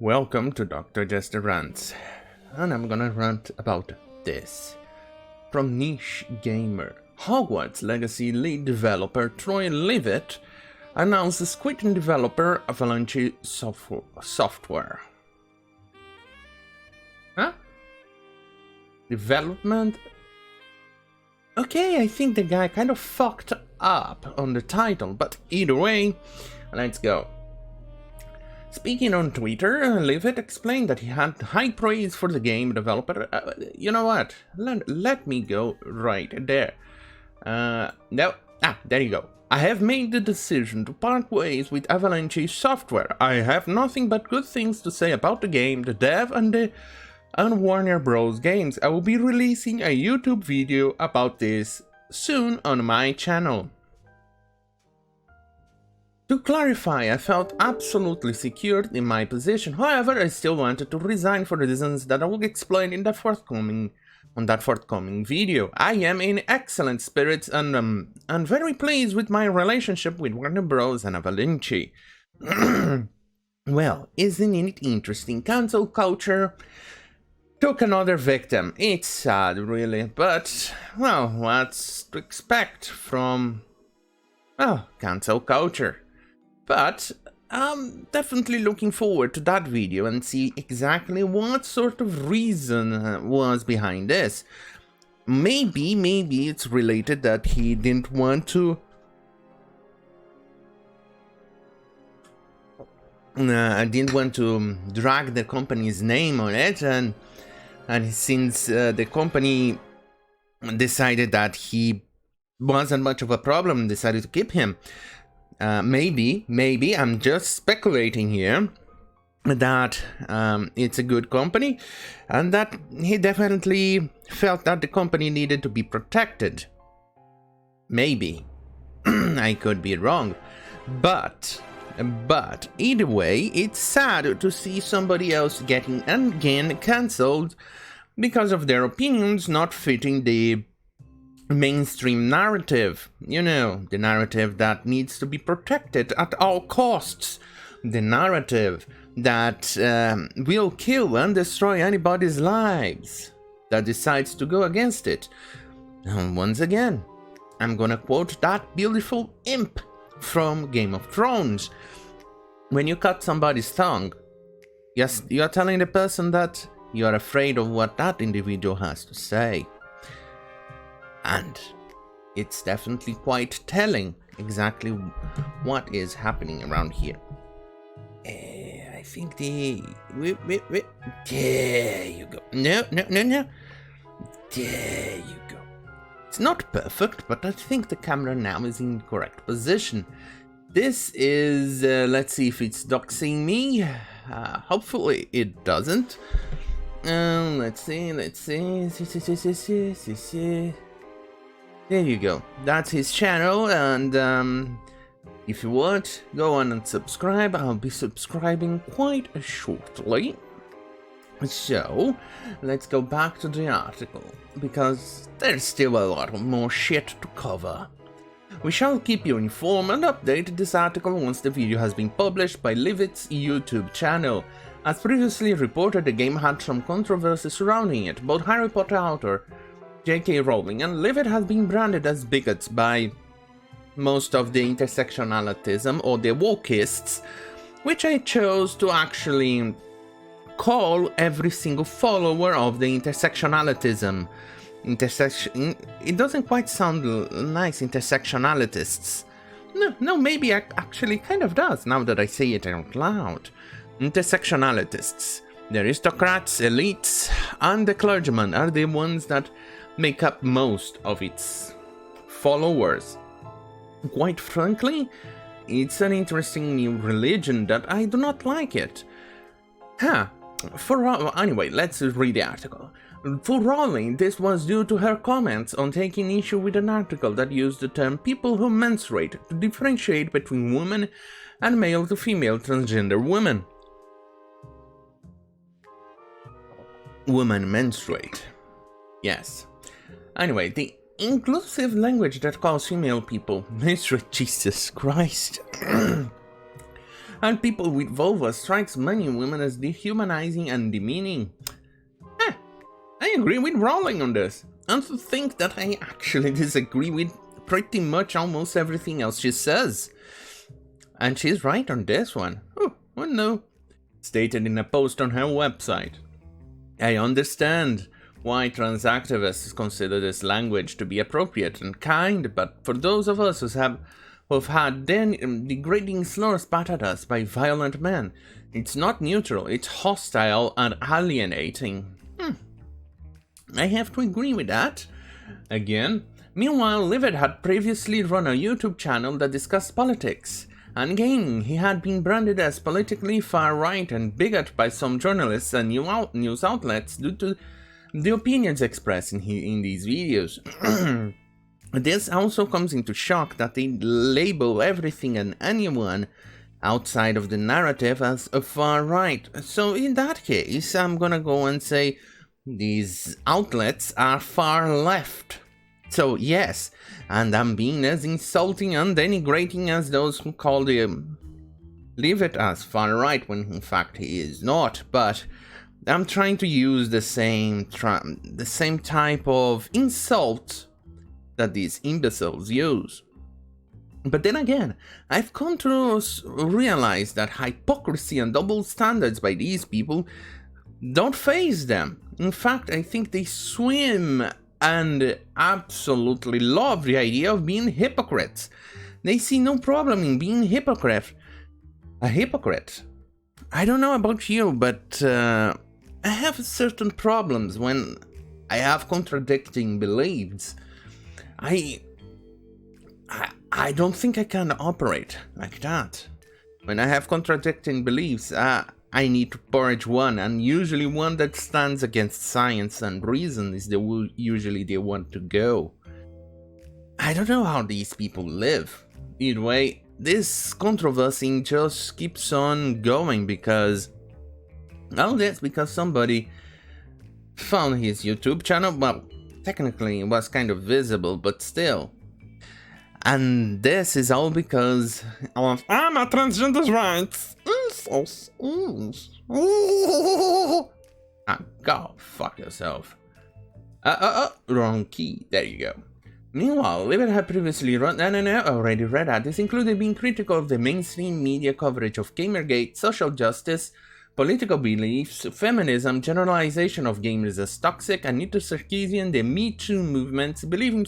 Welcome to Dr. Jester Rants, and I'm gonna rant about this. From Niche Gamer, Hogwarts Legacy lead developer Troy Leavitt announces quitting developer Avalanche software. Huh? Development? Okay, I think the guy kind of fucked up on the title, but either way, let's go. Speaking on Twitter, Leavitt explained that he had high praise for the game developer. You know what? Let me go right there. There you go. I have made the decision to part ways with Avalanche software. I have nothing but good things to say about the game, the dev, and Warner Bros. Games. I will be releasing a YouTube video about this soon on my channel. To clarify, I felt absolutely secured in my position. However, I still wanted to resign for reasons that I will explain in that forthcoming video. I am in excellent spirits and I'm very pleased with my relationship with Warner Bros. And Avalanche. Well, isn't it interesting? Cancel culture took another victim. It's sad, really, but, well, what's to expect from, well, cancel culture? But I'm definitely looking forward to that video and see exactly what sort of reason was behind this. Maybe it's related that he didn't want to drag the company's name on it, and since the company decided that he wasn't much of a problem, decided to keep him. Maybe, I'm just speculating here, that it's a good company, and that he definitely felt that the company needed to be protected. Maybe. I could be wrong. But either way, it's sad to see somebody else getting again cancelled because of their opinions not fitting the mainstream narrative. You know, the narrative that needs to be protected at all costs. The narrative that will kill and destroy anybody's lives that decides to go against it. And once again, I'm gonna quote that beautiful imp from Game of Thrones. When you cut somebody's tongue, yes, you're telling the person that you're afraid of what that individual has to say. And it's definitely quite telling exactly what is happening around here. I think there you go. No. There you go. It's not perfect, but I think the camera now is in correct position. This is, let's see if it's doxing me. Hopefully it doesn't. Let's see. There you go. That's his channel, and if you want, go on and subscribe. I'll be subscribing quite shortly. So, let's go back to the article, because there's still a lot more shit to cover. We shall keep you informed and update this article once the video has been published by Leavitt's YouTube channel. As previously reported, the game had some controversy surrounding it. Both Harry Potter author J.K. Rowling and Leavitt has been branded as bigots by most of the Intersectionalitism or the Wokeists, which I chose to actually call every single follower of the Intersectionalitism. It doesn't quite sound nice, Intersectionalitists. No, maybe it actually kind of does, now that I say it out loud. Intersectionalitists. The aristocrats, elites, and the clergymen are the ones that make up most of its followers. Quite frankly, it's an interesting new religion that I do not like it. Anyway, let's read the article. For Rowling, this was due to her comments on taking issue with an article that used the term people who menstruate to differentiate between women and male to female transgender women. Women menstruate. Yes. Anyway, the inclusive language that calls female people menstruate, Jesus Christ. and people with vulva strikes many women as dehumanizing and demeaning. I agree with Rowling on this, and to think that I actually disagree with pretty much almost everything else she says. And she's right on this one. Oh no. Stated in a post on her website. I understand why trans activists consider this language to be appropriate and kind, but for those of us who've had degrading slurs spat at us by violent men, it's not neutral, it's hostile and alienating. I have to agree with that. Again, meanwhile, Leavitt had previously run a YouTube channel that discussed politics and gaming. He had been branded as politically far-right and bigot by some journalists and news outlets due to the opinions expressed in these videos. This also comes into shock that they label everything and anyone outside of the narrative as a far-right. So in that case, I'm gonna go and say these outlets are far-left. So yes, and I'm being as insulting and denigrating as those who call Leavitt as far-right when in fact he is not, but I'm trying to use the same type of insult that these imbeciles use. But then again, I've come to realize that hypocrisy and double standards by these people don't faze them. In fact, I think they swim and absolutely love the idea of being hypocrites. They see no problem in being a hypocrite. I don't know about you, but I have certain problems when I have contradicting beliefs. I don't think I can operate like that. When I have contradicting beliefs, I need to purge one, and usually one that stands against science and reason is usually the one to go. I don't know how these people live. Either way, this controversy just keeps on going because... Well, that's because somebody found his YouTube channel. Well, technically it was kind of visible, but still. And this is all because of I'm a transgender's rights. Go fuck yourself. Wrong key. There you go. Meanwhile, Leavitt had previously already read that. This included being critical of the mainstream media coverage of Gamergate, social justice, political beliefs, feminism, generalization of gamers as toxic, and intersectionalism, the Me Too movement, believing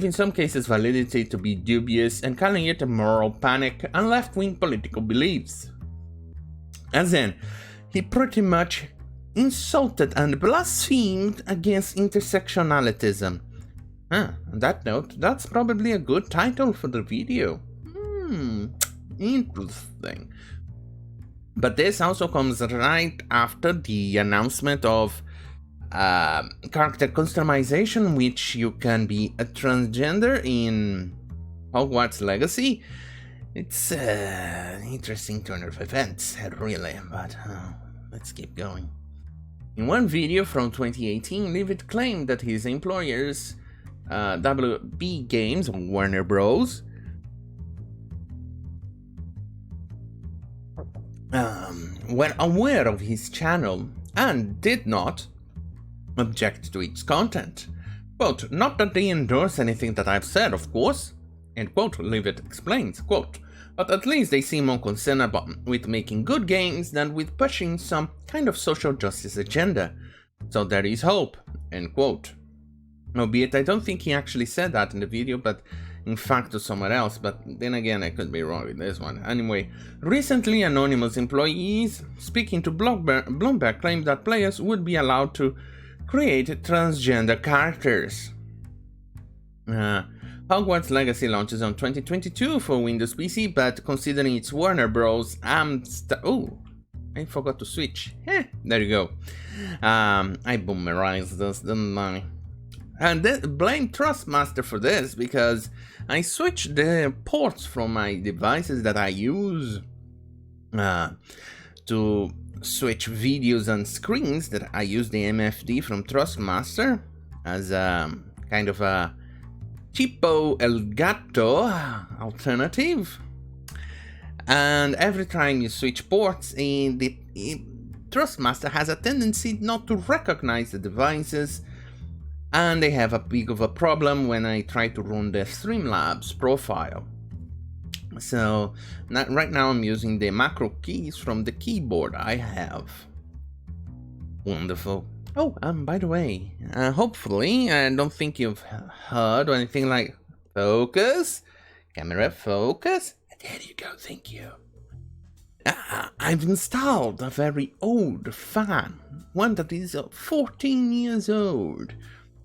in some cases validity to be dubious, and calling it a moral panic and left-wing political beliefs. As in, he pretty much insulted and blasphemed against intersectionalitism. On that note, that's probably a good title for the video. Interesting. But this also comes right after the announcement of character customization, which you can be a transgender in Hogwarts Legacy. It's an interesting turn of events, really, but let's keep going. In one video from 2018, Leavitt claimed that his employers, WBgames, Warner Bros., were aware of his channel and did not object to its content. Quote, not that they endorse anything that I've said, of course, end quote. Leavitt explains, quote, but at least they seem more concerned with making good games than with pushing some kind of social justice agenda. So there is hope, end quote. Albeit I don't think he actually said that in the video, but in fact to someone else, but then again I could be wrong with this one. Anyway, recently anonymous employees speaking to Bloomberg claimed that players would be allowed to create transgender characters. Hogwarts Legacy launches on 2022 for Windows PC, but considering it's Warner Bros, oh, I forgot to switch. There you go. I boomerized this, didn't I? And blame Trustmaster for this, because I switched the ports from my devices that I use to switch videos and screens. That I use the MFD from Trustmaster as a kind of a cheapo Elgato alternative. And every time you switch ports, the Trustmaster has a tendency not to recognize the devices, and they have a big of a problem when I try to run the Streamlabs profile. So right now I'm using the macro keys from the keyboard I have. Wonderful. Oh, by the way, hopefully, I don't think you've heard or anything like focus, camera focus. There you go, thank you. I've installed a very old fan, one that is 14 years old,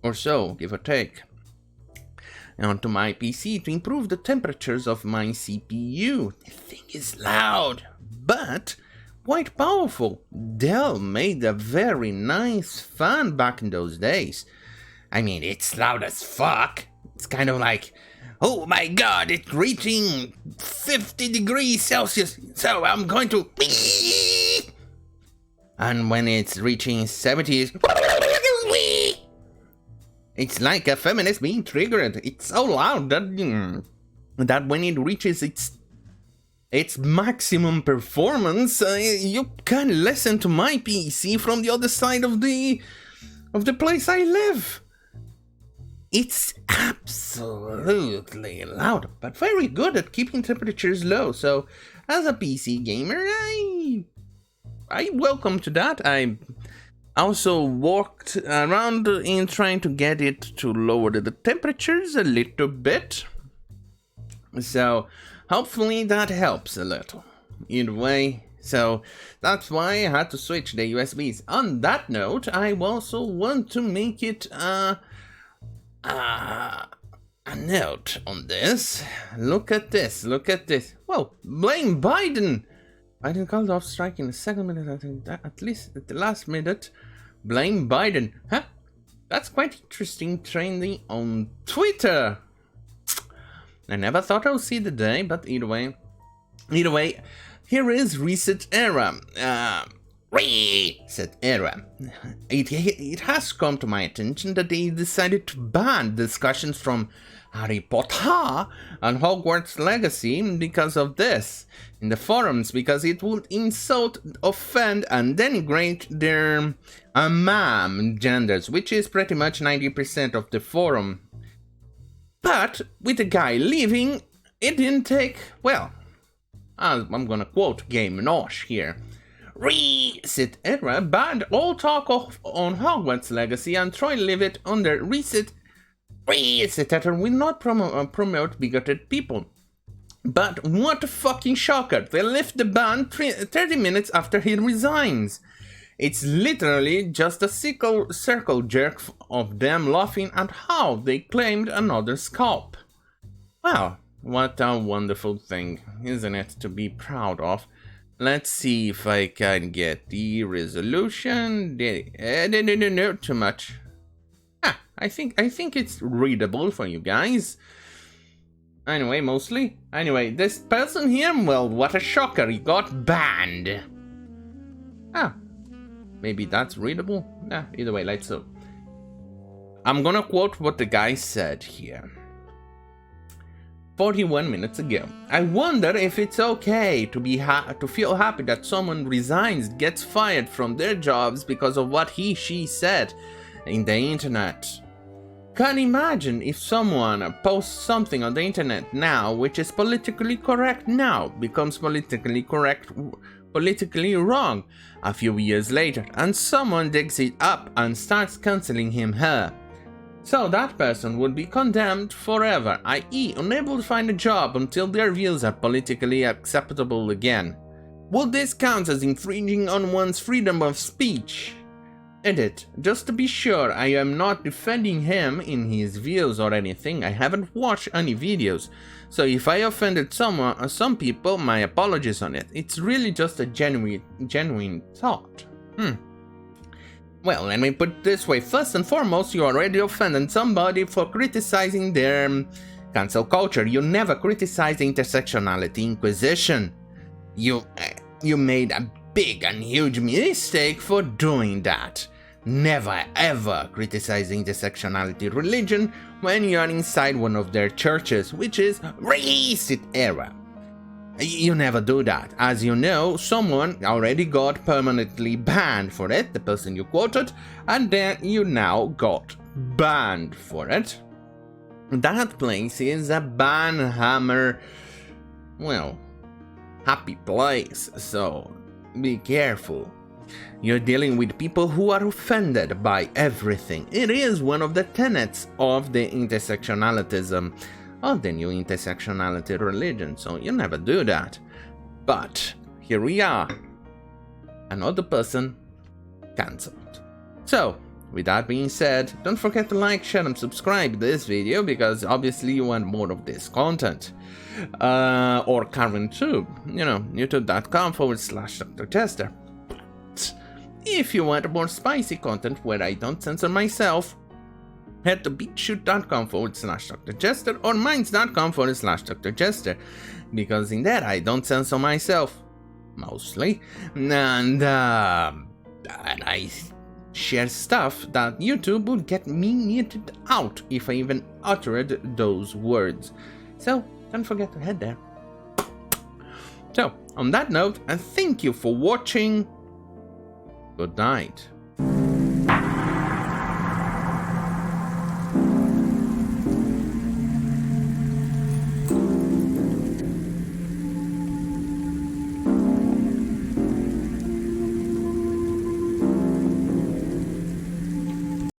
or so, give or take, onto my PC to improve the temperatures of my CPU. The thing is loud, but quite powerful. Dell made a very nice fan back in those days. I mean, it's loud as fuck. It's kind of like, oh my god, it's reaching 50 degrees Celsius, so I'm going to... And when it's reaching 70, it's like a feminist being triggered. It's so loud that when it reaches its maximum performance, you can listen to my PC from the other side of the place I live. It's absolutely loud, but very good at keeping temperatures low. So, as a PC gamer, I welcome to that. I also worked around in trying to get it to lower the temperatures a little bit. So, hopefully that helps a little. Either way, so that's why I had to switch the USBs. On that note, I also want to make it a note on this. Look at this, look at this. Well, blame Biden. Biden called off strike in the second minute, I think, that, at least at the last minute. Blame Biden. Huh? That's quite interesting, trending on Twitter. I never thought I would see the day, but either way, here is Reset Era. Reset Era. It has come to my attention that they decided to ban discussions from Harry Potter and Hogwarts Legacy because of this in the forums, because it would insult, offend, and denigrate their genders, which is pretty much 90% of the forum. But with the guy leaving, it didn't take, well, I'm gonna quote Game Nosh here. Reset Era banned all talk on Hogwarts Legacy and Troy Leavitt under Reset Era will not promote bigoted people. But what a fucking shocker, they lift the ban 30 minutes after he resigns. It's literally just a circle jerk of them laughing at how they claimed another scalp. Well, what a wonderful thing, isn't it, to be proud of. Let's see if I can get the resolution. No, too much. I think it's readable for you guys. Anyway, mostly. Anyway, this person here, well, what a shocker, he got banned. Maybe that's readable? Either way, let's see. I'm gonna quote what the guy said here. 41 minutes ago. I wonder if it's okay to feel happy that someone resigns, gets fired from their jobs because of what she said in the internet. Can imagine if someone posts something on the internet now which is politically correct now, becomes politically wrong a few years later, and someone digs it up and starts cancelling her. So that person would be condemned forever, i.e. unable to find a job until their views are politically acceptable again. Would this count as infringing on one's freedom of speech? Edit. Just to be sure, I am not defending him in his views or anything. I haven't watched any videos, so if I offended some people, my apologies on it. It's really just a genuine thought. Well, let me put it this way. First and foremost, you already offended somebody for criticizing their cancel culture. You never criticized the Intersectionality Inquisition. You made a big and huge mistake for doing that. Never ever criticize the intersectionality religion when you are inside one of their churches, which is Reset Era. You never do that. As you know, someone already got permanently banned for it, the person you quoted, and then you now got banned for it. That place is a banhammer, well, happy place, so be careful. You're dealing with people who are offended by everything. It is one of the tenets of the intersectionalitism, of the new intersectionality religion, so you never do that. But here we are, another person cancelled. So, with that being said, don't forget to like, share and subscribe this video, because obviously you want more of this content. Or current tube, you know, youtube.com/Dr. Jester. If you want more spicy content where I don't censor myself, head to beatshoot.com/Dr. Jester or minds.com/Dr. Jester, because in there I don't censor myself, mostly, and I share stuff that YouTube would get me muted out if I even uttered those words. So don't forget to head there. So, on that note, and thank you for watching. Good night.